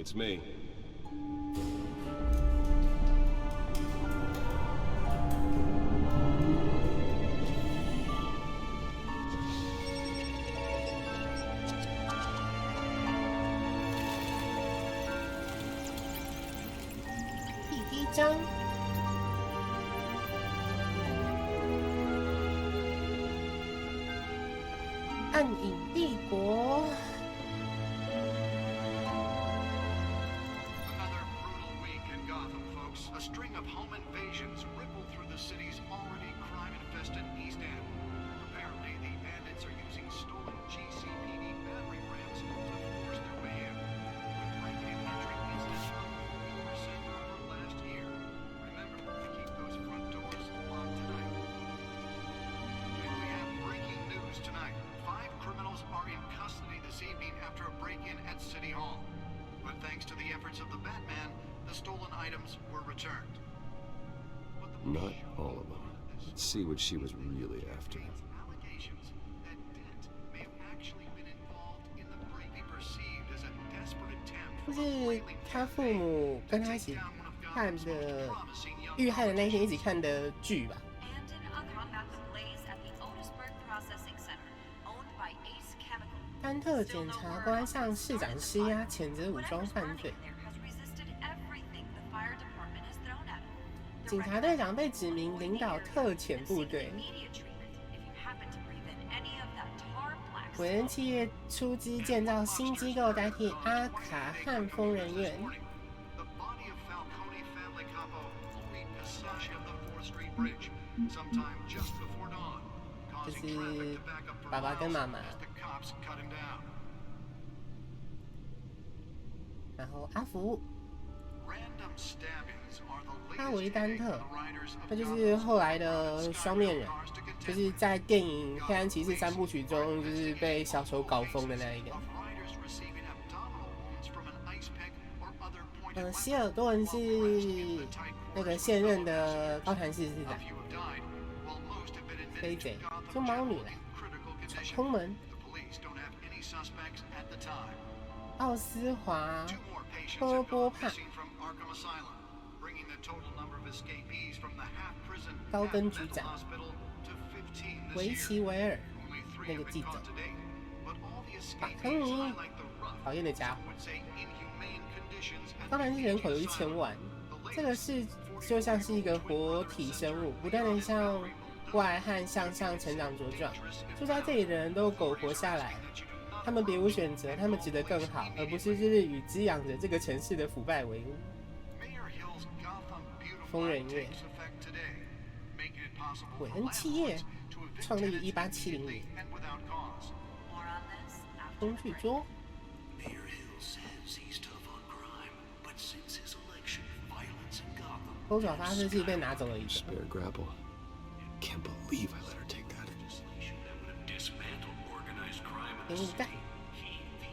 It's me. 第一章。暗影帝国。Another brutal week in Gotham, folks. A string of home invasions rippled through the city's already crime-infested East End. Apparently, the bandits are using stolen GCPD battering rams to force their way in. With break-in entry incidents up 40% over last year. Remember to keep those front doors locked tonight. And we have breaking news tonight. 5 criminals are in custody this evening after a break-in at City Hall. But thanks to the efforts of the Batman, the stolen items were returned. Not all of them. Let's see what she was really after. Allegations that Dent may have actually been involved in the break they perceived as a desperate attempt 就是他父母跟他一起看的遇害的那一天一起看的剧吧。丹特检察官向市长施压，谴责武装犯罪。警察队长被指名领导特遣部队。韦恩企业出资建造新机构，代替阿卡汉疯人院。就是爸爸跟妈妈。然后阿福，哈维丹特，他就是后来的双面人，就是在电影《黑暗骑士》3部曲中，就是被小丑搞疯的那一个。希尔多人是那个现任的高谭市市长。飞贼，就猫女了，空门。奥斯华·波帕，高登局长，维奇·维尔，那个记者，马康尼，讨厌的家伙。高谭市人口有1000万，这个市就像是一个活体生物，不断的向外和向上成长茁壮。住在这里的人都苟活下来。他们别无选择，他们值得更好，而不是日日与滋养着这个城市的腐败为伍。疯人院，韦恩企业创立于1870年。工具桌。钩爪发射器被拿走了一个。给你带。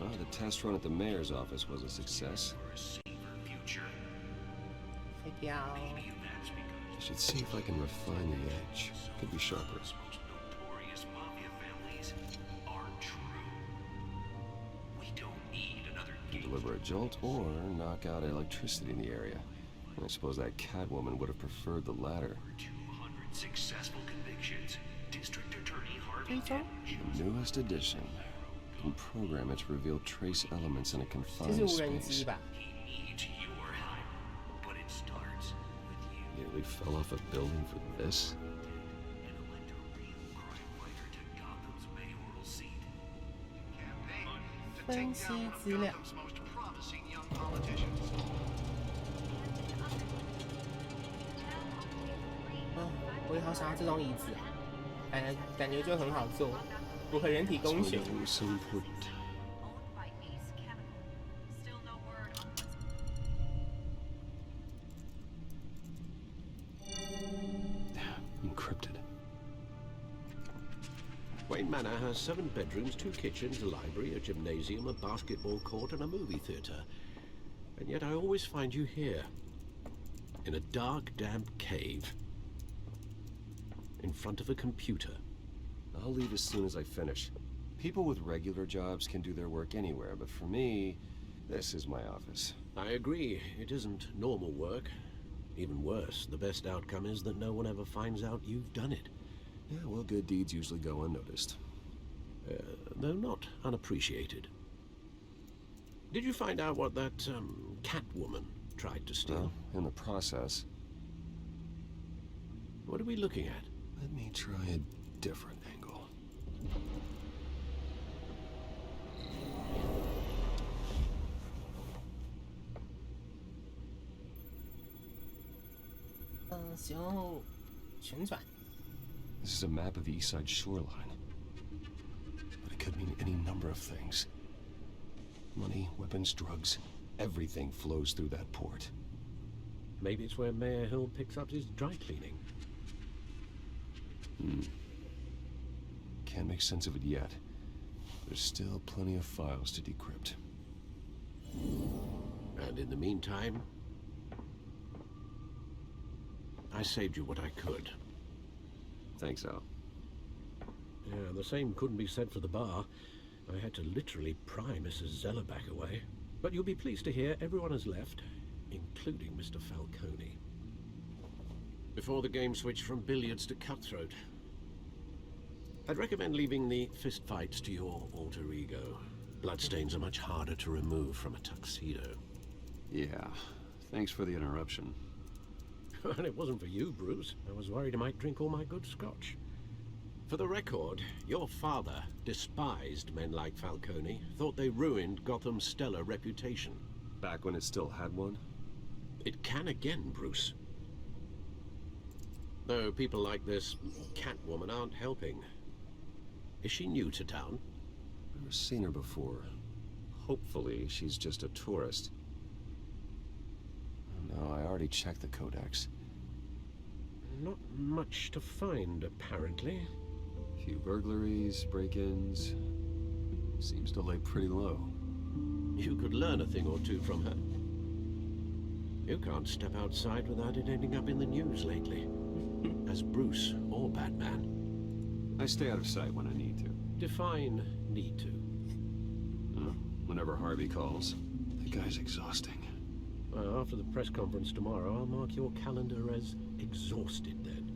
Well, the test run at the mayor's office was a success. 飞镖。I should see if I can refine the edge. Could be sharper. Deliver a jolt or knock out electricity in the area. I suppose that Catwoman would have preferred the latter. The newest edition. Can program it to reveal trace elements in a confined space. Nearly fell off a building for this. 分析资料。我也好想要这种椅子啊，感觉就很好坐，符合人体工学。Encrypted. Wayne Manor has 7 bedrooms, 2 kitchens, a library, a gymnasium, a basketball court, and a movie theatre. And yet I always find you here, in a dark, damp cave, in front of a computer. I'll leave as soon as I finish. People with regular jobs can do their work anywhere, but for me, this is my office. I agree, it isn't normal work. Even worse, the best outcome is that no one ever finds out you've done it. Yeah, well, good deeds usually go unnoticed. Though not unappreciated. Did you find out what that, Catwoman tried to steal? Well, in the process. What are we looking at? Let me try a different angle. This is a map of the east side shoreline. But it could mean any number of things. Money, weapons, drugs, everything flows through that port. Maybe it's where Mayor Hill picks up his dry cleaning. Can't make sense of it yet. There's still plenty of files to decrypt. And in the meantime, I saved you what I could. Thanks, Al. Yeah, the same couldn't be said for the bar. I had to literally pry Mrs. Zellerback away. But you'll be pleased to hear everyone has left, including Mr. Falcone. Before the game switched from billiards to cutthroat. I'd recommend leaving the fistfights to your alter ego. Bloodstains are much harder to remove from a tuxedo. Yeah, thanks for the interruption. And it wasn't for you, Bruce. I was worried I might drink all my good scotch. For the record, your father despised men like Falcone, thought they ruined Gotham's stellar reputation. Back when it still had one? It can again, Bruce. Though people like this Catwoman aren't helping. Is she new to town? Never seen her before. Hopefully, she's just a tourist. No, I already checked the codex. Not much to find, apparently. Few burglaries, break-ins. Seems to lay pretty low. You could learn a thing or two from her. You can't step outside without it ending up in the news lately. As Bruce or Batman. I stay out of sight when I need to. Define need to. Whenever Harvey calls. That guy's exhausting. Well, after the press conference tomorrow, I'll mark your calendar as exhausted then.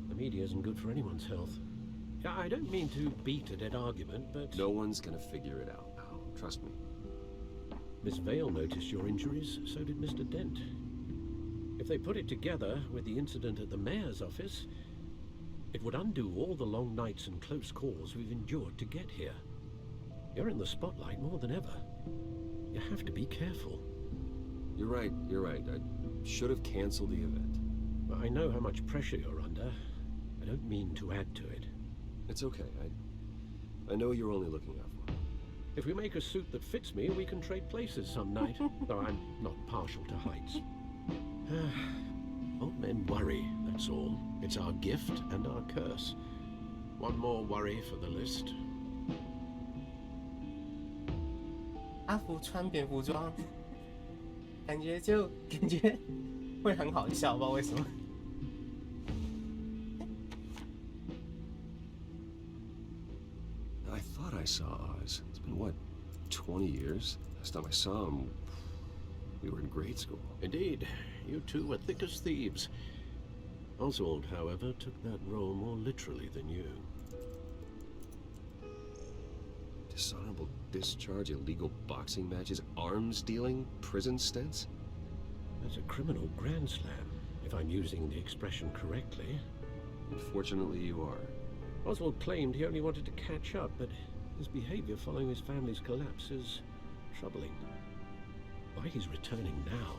The media isn't good for anyone's health. I don't mean to beat a dead argument, but... No one's gonna figure it out, pal. Trust me. Miss Vale noticed your injuries, so did Mr. Dent. If they put it together with the incident at the mayor's office, it would undo all the long nights and close calls we've endured to get here. You're in the spotlight more than ever. You have to be careful. You're right. I should have canceled the event. But I know how much pressure you're under. I don't mean to add to it. It's okay. I know you're only looking out for me. If we make a suit that fits me, we can trade places some night. Though I'm not partial to heights. Old men worry, that's all. It's our gift and our curse. One more worry for the list. 阿福穿蝙蝠装，感觉会很好笑，不知道为什么。I thought I saw Oz. It's been, what, 20 years? Last time I saw him, we were in grade school. Indeed, you two were thick as thieves. Oswald, however, took that role more literally than you. Dishonorable discharge, illegal boxing matches, arms dealing, prison stints? That's a criminal grand slam, if I'm using the expression correctly. Unfortunately, you are. Oswald claimed he only wanted to catch up, but his behavior following his family's collapse is troubling. Why he's returning now,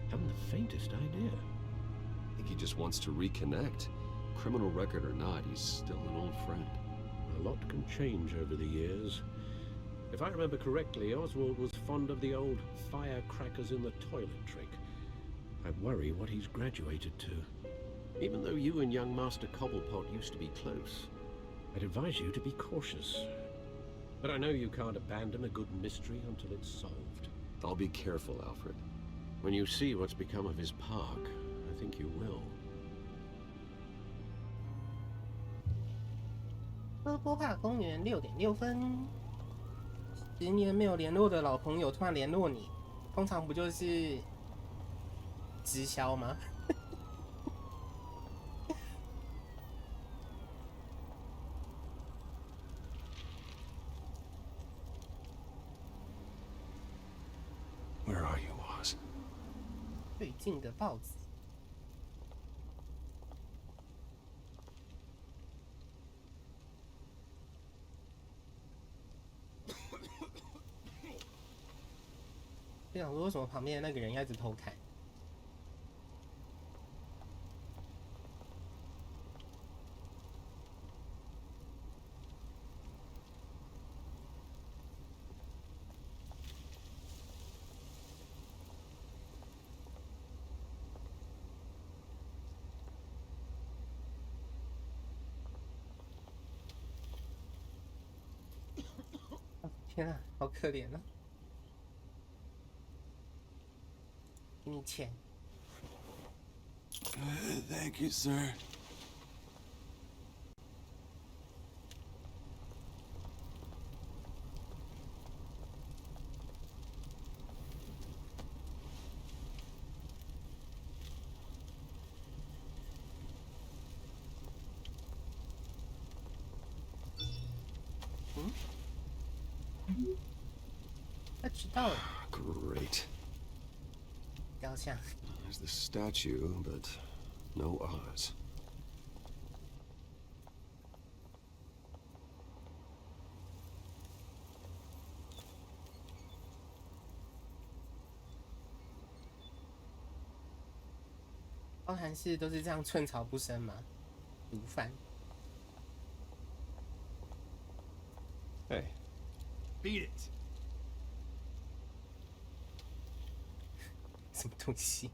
I haven't the faintest idea. I think he just wants to reconnect. Criminal record or not, he's still an old friend. A lot can change over the years. If I remember correctly, Oswald was fond of the old firecrackers in the toilet trick. I worry what he's graduated to. Even though you and young Master Cobblepot used to be close, I'd advise you to be cautious. But I know you can't abandon a good mystery until it's solved. I'll be careful, Alfred. When you see what's become of his park, I think you will. 波波帕公园6.6分。10年没有联络的老朋友突然联络你，通常不就是直销吗？Where are you, Oz? 最近的报纸。我想说，为什么旁边的那个人要一直偷看？天啊，好可怜啊！给你钱。Thank you, sir. Hmm? 他知道了。Great. 雕像。There's the statue, but no Oz. 高谭市都是这样寸草不生吗？毒贩。Hey. Beat it. 什么东西？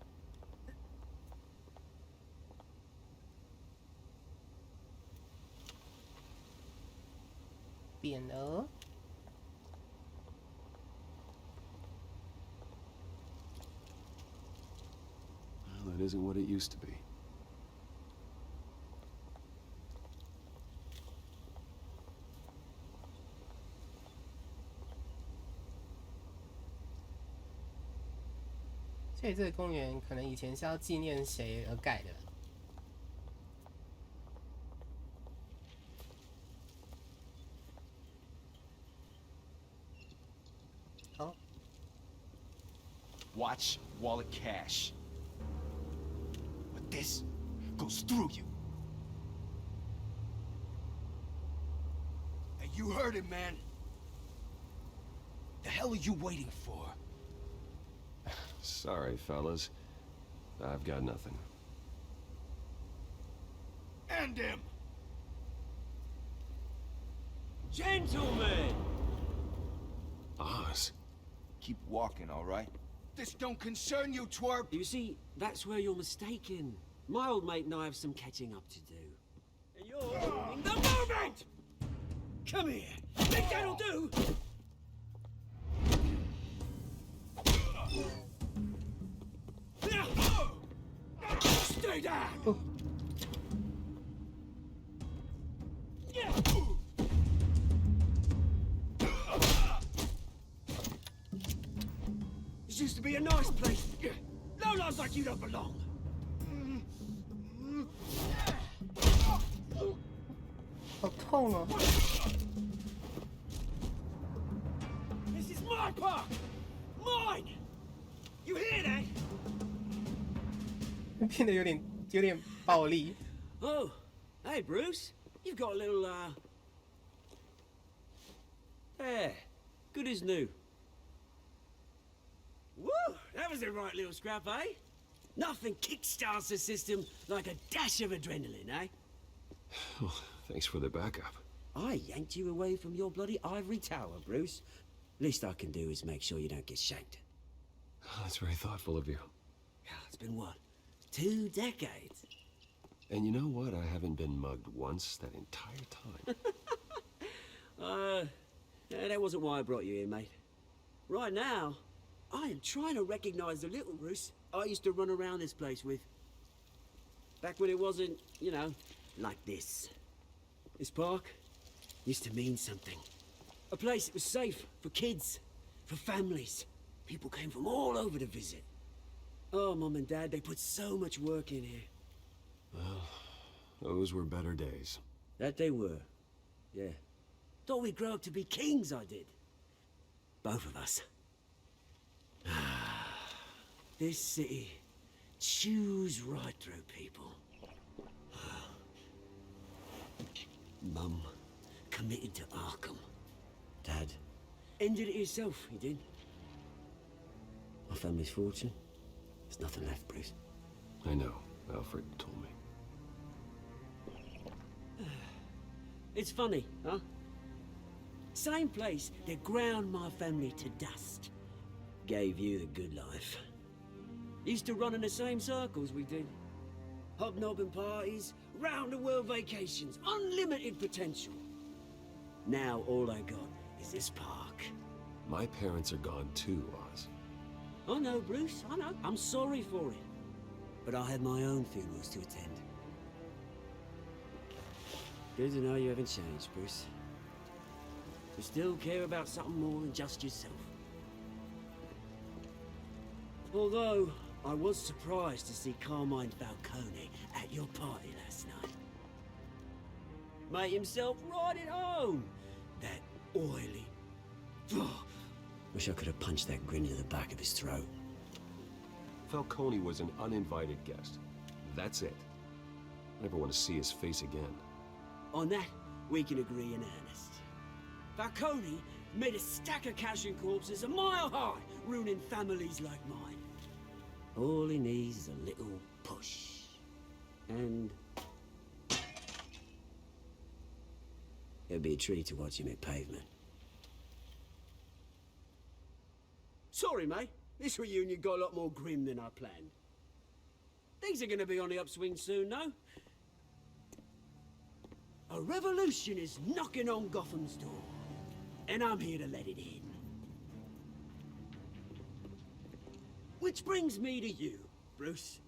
匾额。Well, it isn't what it used to be. 所以这个公园可能以前是要纪念谁而盖的。好。Watch wallet cash. But this goes through you. And you heard it, man. The hell are you waiting for? Sorry, fellas. I've got nothing. End him! Gentlemen! Oz. Keep walking, all right? This don't concern you, twerp! You see, that's where you're mistaken. My old mate and I have some catching up to do. And you're ruining the moment! Come here! Think that'll do? Stay down! This used to be a nice place. Lowlifes like you don't belong. 好痛哦！ This is my park! Mine! You hear that? 变得有点暴力。 Oh, hey Bruce. You've got a little, There. Good as new. Woo! That was a right little scrap, eh? Nothing kickstarts the system like a dash of adrenaline, eh? Oh, thanks for the backup. I yanked you away from your bloody ivory tower, Bruce. Least I can do is make sure you don't get shanked. Oh, that's very thoughtful of you. It's been what? 2 decades? And you know what? I haven't been mugged once that entire time. That wasn't why I brought you here, mate. Right now, I am trying to recognize the little Bruce I used to run around this place with. Back when it wasn't, like this. This park used to mean something. A place that was safe for kids, for families. People came from all over to visit. Oh, Mum and Dad, they put so much work in here. Well, those were better days. That they were. Yeah. Thought we'd grow up to be kings, I did. Both of us. This city chews right through people. Mum committed to Arkham. Dad ended it himself, he did. My family's fortune. There's nothing left, Bruce. I know. Alfred told me. It's funny, huh? Same place that ground my family to dust. Gave you the good life. Used to run in the same circles we did. Hobnobbing parties, round-the-world vacations, unlimited potential. Now all I got is this park. My parents are gone too, Oz. I know, Bruce, I know. I'm sorry for it. But I had my own funerals to attend. Good to know you haven't changed, Bruce. You still care about something more than just yourself. Although, I was surprised to see Carmine Falcone at your party last night. Made himself right at home. That oily... Wish I could have punched that grin to the back of his throat. Falcone was an uninvited guest. That's it. I never want to see his face again. On that, we can agree in earnest. Falcone made a stack of cash and corpses a mile high, ruining families like mine. All he needs is a little push. And... it'll be a treat to watch him hit pavement. Sorry, mate. This reunion got a lot more grim than I planned. Things are gonna be on the upswing soon, no? A revolution is knocking on Gotham's door, and I'm here to let it in. Which brings me to you, Bruce.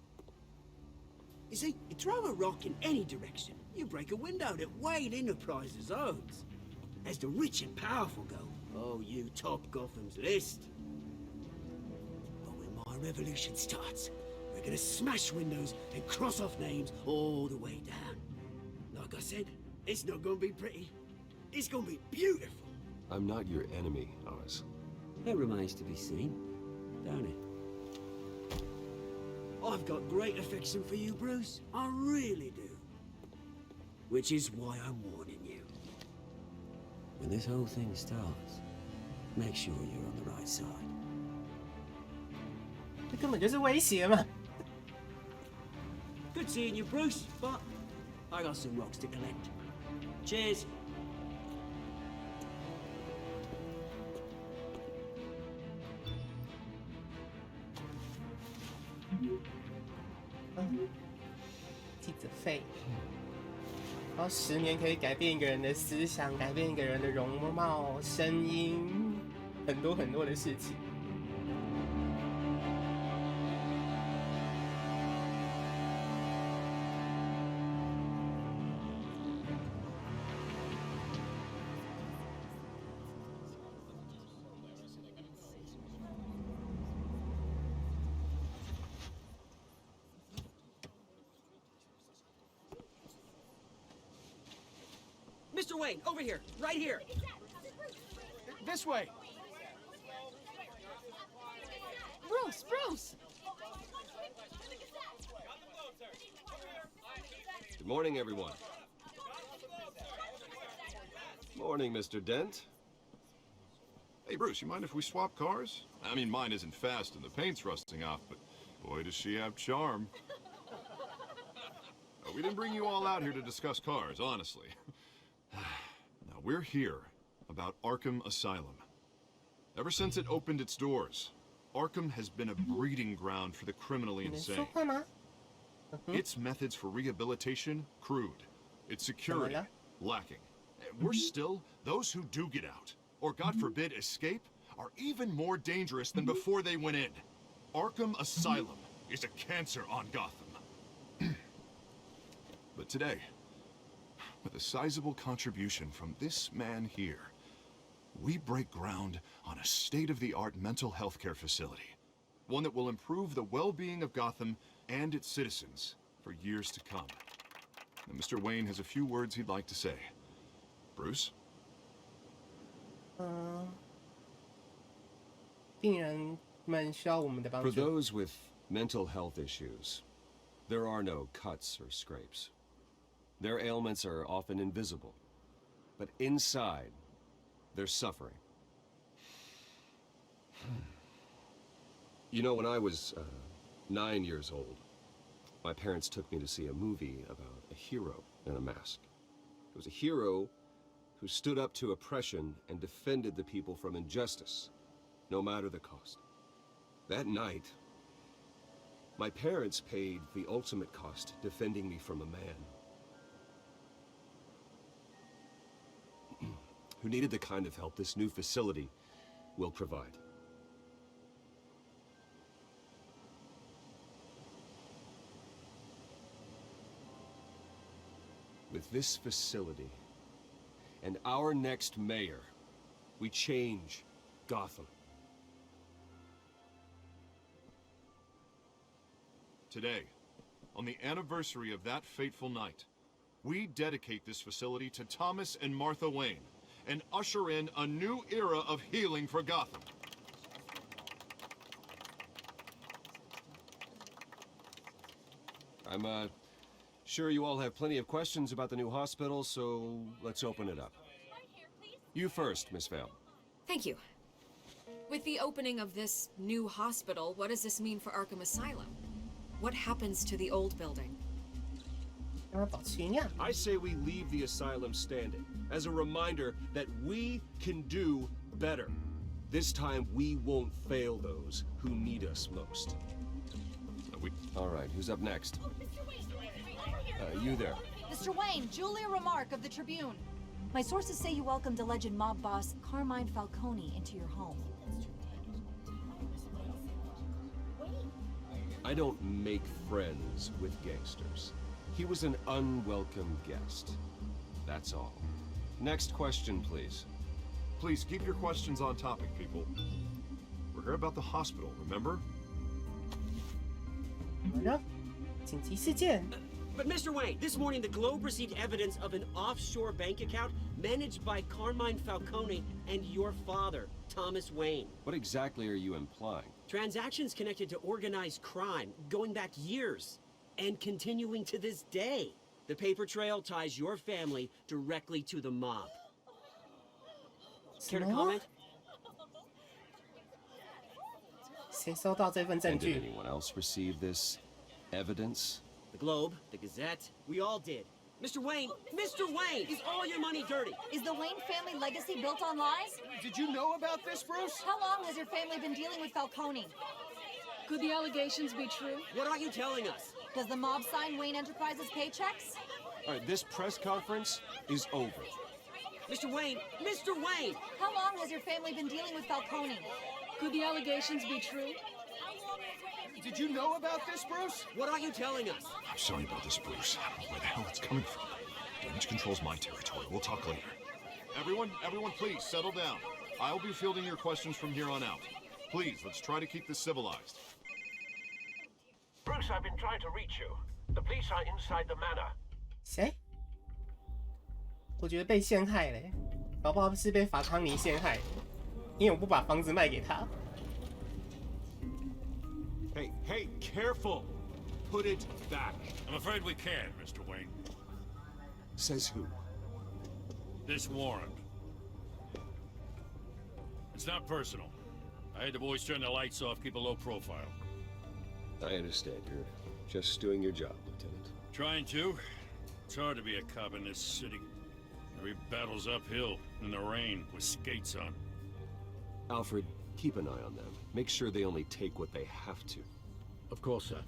You see, you throw a rock in any direction, you break a window that Wayne Enterprises owns. As the rich and powerful go, oh, you top Gotham's list. But when my revolution starts, we're gonna smash windows and cross off names all the way down. Like I said, it's not gonna be pretty. It's gonna be beautiful. I'm not your enemy, Oz. That remains to be seen, don't it? I've got great affection for you, Bruce. I really do. Which is why I'm warning you. When this whole thing starts, make sure you're on the right side. 这根本就是威胁嘛！ Good seeing you, Bruce, but I got some rocks to collect. Cheers.嗯，记者费，然后10年可以改变一个人的思想，改变一个人的容貌、声音，很多很多的事情。Mr. Wayne, over here, right here. This way. Bruce, Bruce! Good morning, everyone. Morning, Mr. Dent. Hey, Bruce, you mind if we swap cars? I mean, mine isn't fast and the paint's rusting off, but boy, does she have charm. We didn't bring you all out here to discuss cars, honestly. Now, we're here about Arkham Asylum. Ever since it opened its doors, Arkham has been a breeding ground for the criminally 你能说 insane. 话吗？ Its methods for rehabilitation, crude. Its security, Voilà. lacking. And we're still, those who do get out, or God forbid escape, are even more dangerous than before they went in. Arkham Asylum is a cancer on Gotham. But today, with a sizable contribution from this man here, we break ground on a state-of-the-art mental health care facility. One that will improve the well-being of Gotham and its citizens for years to come. Now, Mr. Wayne has a few words he'd like to say. Bruce? 病人们需要我们的帮 For 助。 those with mental health issues, there are no cuts or scrapes. Their ailments are often invisible, but inside, they're suffering. You know, when I was 9 years old, my parents took me to see a movie about a hero in a mask. It was a hero who stood up to oppression and defended the people from injustice, no matter the cost. That night, my parents paid the ultimate cost defending me from a man who needed the kind of help this new facility will provide. With this facility and our next mayor, we change Gotham. Today, on the anniversary of that fateful night, we dedicate this facility to Thomas and Martha Wayne and usher in a new era of healing for Gotham. I'm sure you all have plenty of questions about the new hospital, so let's open it up. You first, Miss Vale. Thank you. With the opening of this new hospital, what does this mean for Arkham Asylum? What happens to the old building? 让它保持原样。 I say we leave the asylum standing as a reminder that we can do better. This time we won't fail those who need us most. All right, who's up next? You there. Mr. Wayne, Julia Remark of the Tribune. My sources say you welcomed alleged mob boss Carmine Falcone into your home. I don't make friends with gangsters. He was an unwelcome guest. That's all. Next question, please. Please keep your questions on topic, people. We're here about the hospital, remember? 怎么了？紧急事件。 But Mr. Wayne, this morning the Globe received evidence of an offshore bank account managed by Carmine Falcone and your father, Thomas Wayne. What exactly are you implying? Transactions connected to organized crime going back years and continuing to this day. The paper trail ties your family directly to the mob. Care to comment? 谁收到这份证 And did 据？ anyone else receive this evidence? The Globe, the Gazette, we all did. Mr. Wayne, is all your money dirty? Is the Wayne family legacy built on lies? Did you know about this, Bruce? How long has your family been dealing with Falcone? Could the allegations be true? What aren't you telling us? Does the mob sign Wayne Enterprises paychecks? All right, this press conference is over. Mr. Wayne! How long has your family been dealing with Falcone? Could the allegations be true? Did you know about this, Bruce? What aren't you telling us? I'm sorry about this, Bruce. I don't know where the hell it's coming from. Damage control's my territory. We'll talk later. Everyone, please settle down. I'll be fielding your questions from here on out. Please, let's try to keep this civilized. Bruce, I've been trying to reach you. The police are inside the manor. 谁？我觉得被陷害嘞，搞不好是被法康尼陷害，因为我不把房子卖给他。 Hey, careful! Put it back. I'm afraid we can't, Mr. Wayne. Says who? This warrant. It's not personal. I had the boys turn the lights off, keep a low profile. I understand. You're just doing your job, Lieutenant. Trying to. It's hard to be a cop in this city. Every battle's uphill, in the rain, with skates on. Alfred, keep an eye on them. Make sure they only take what they have to. Of course, sir.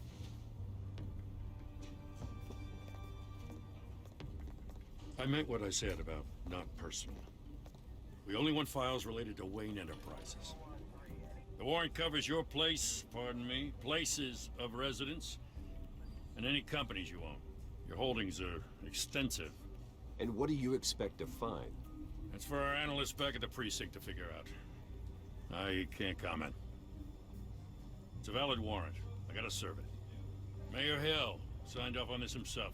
I meant what I said about not personal. We only want files related to Wayne Enterprises. The warrant covers your place, pardon me, places of residence, and any companies you own. Your holdings are extensive. And what do you expect to find? That's for our analysts back at the precinct to figure out. I can't comment. It's a valid warrant. I gotta serve it. Mayor Hill signed off on this himself.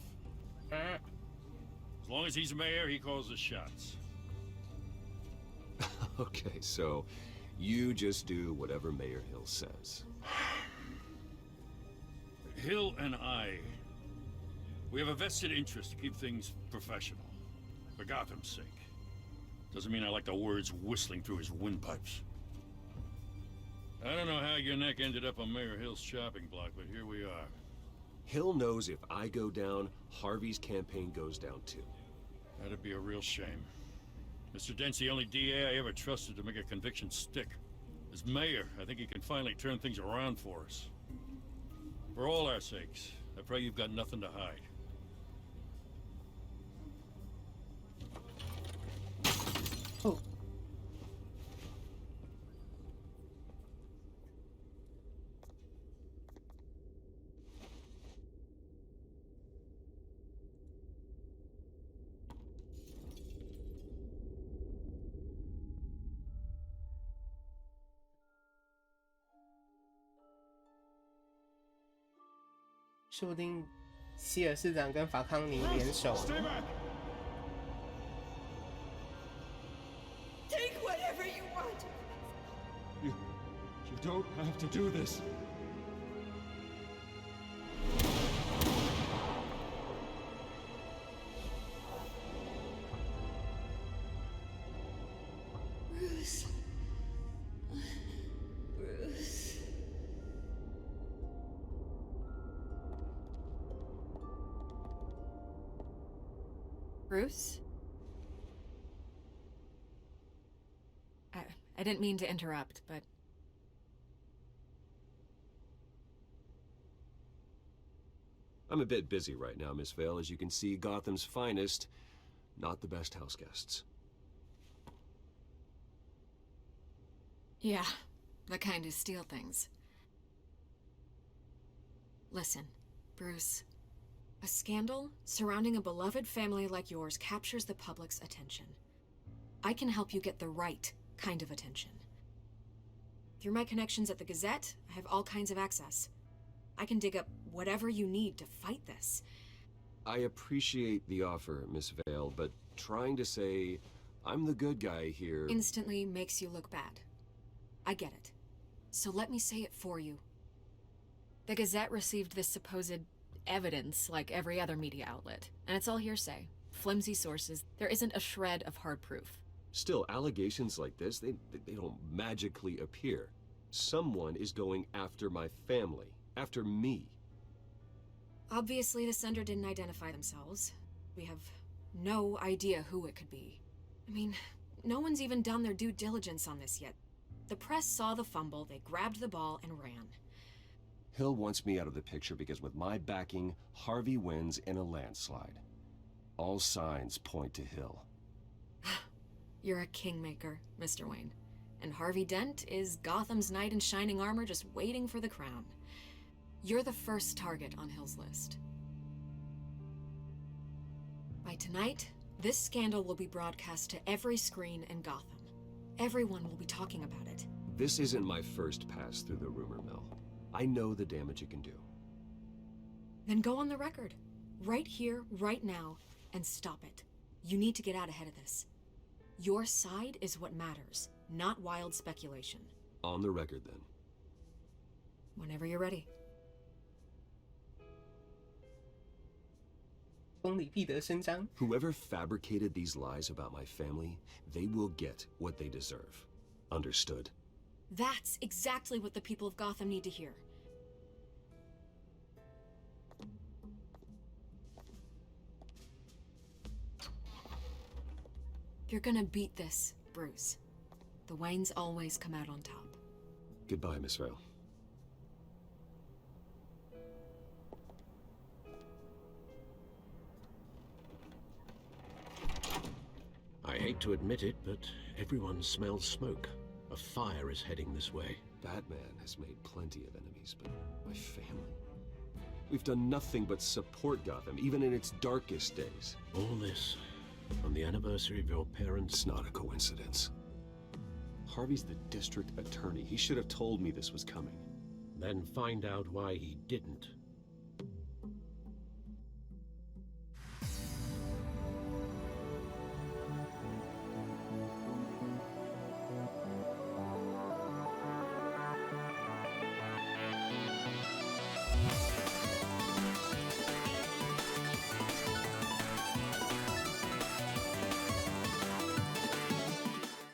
As long as he's mayor, he calls the shots. Okay, so you just do whatever Mayor Hill says. Hill and we have a vested interest to keep things professional. For Gotham's sake. Doesn't mean I like the words whistling through his windpipes. I don't know how your neck ended up on Mayor Hill's chopping block, but here we are. Hill knows if I go down, Harvey's campaign goes down too. That'd be a real shame. Mr. Dent's the only DA I ever trusted to make a conviction stick. As mayor, I think he can finally turn things around for us. For all our sakes, I pray you've got nothing to hide. Oh.说不定希尔市长跟法康尼联手。Take whatever you want. You don't have to do this. Bruce. Bruce. Bruce? I didn't mean to interrupt, but... I'm a bit busy right now, Miss Vale. As you can see, Gotham's finest, not the best house guests. Yeah, the kind who steal things. Listen, Bruce. A scandal surrounding a beloved family like yours captures the public's attention. I can help you get the right kind of attention. Through my connections at the Gazette, I have all kinds of access. I can dig up whatever you need to fight this. I appreciate the offer, Miss Vale, but trying to say I'm the good guy here... Instantly makes you look bad. I get it. So let me say it for you. The Gazette received this supposed evidence like every other media outlet, and it's all hearsay. Flimsy sources. There isn't a shred of hard proof. Still, allegations like this, they don't magically appear. Someone is going after my family, after me. Obviously, the sender didn't identify themselves. We have no idea who it could be. I mean, no one's even done their due diligence on this yet. The press saw the fumble, they grabbed the ball and ran. Hill wants me out of the picture because with my backing, Harvey wins in a landslide. All signs point to Hill. You're a kingmaker, Mr. Wayne. And Harvey Dent is Gotham's knight in shining armor just waiting for the crown. You're the first target on Hill's list. By tonight, this scandal will be broadcast to every screen in Gotham. Everyone will be talking about it. This isn't my first pass through the rumor mill. I know the damage it can do. Then go on the record. Right here, right now, and stop it. You need to get out ahead of this. Your side is what matters, not wild speculation. On the record, then. Whenever you're ready. 公理必得伸张。 Whoever fabricated these lies about my family, they will get what they deserve. Understood? That's exactly what the people of Gotham need to hear. You're gonna beat this, Bruce. The Waynes always come out on top. Goodbye, Miss Vale. I hate to admit it, but everyone smells smoke. A fire is heading this way. Batman has made plenty of enemies, but my family? We've done nothing but support Gotham, even in its darkest days. All this On the anniversary of your parents'... It's not a coincidence. Harvey's the district attorney. He should have told me this was coming. Then find out why he didn't.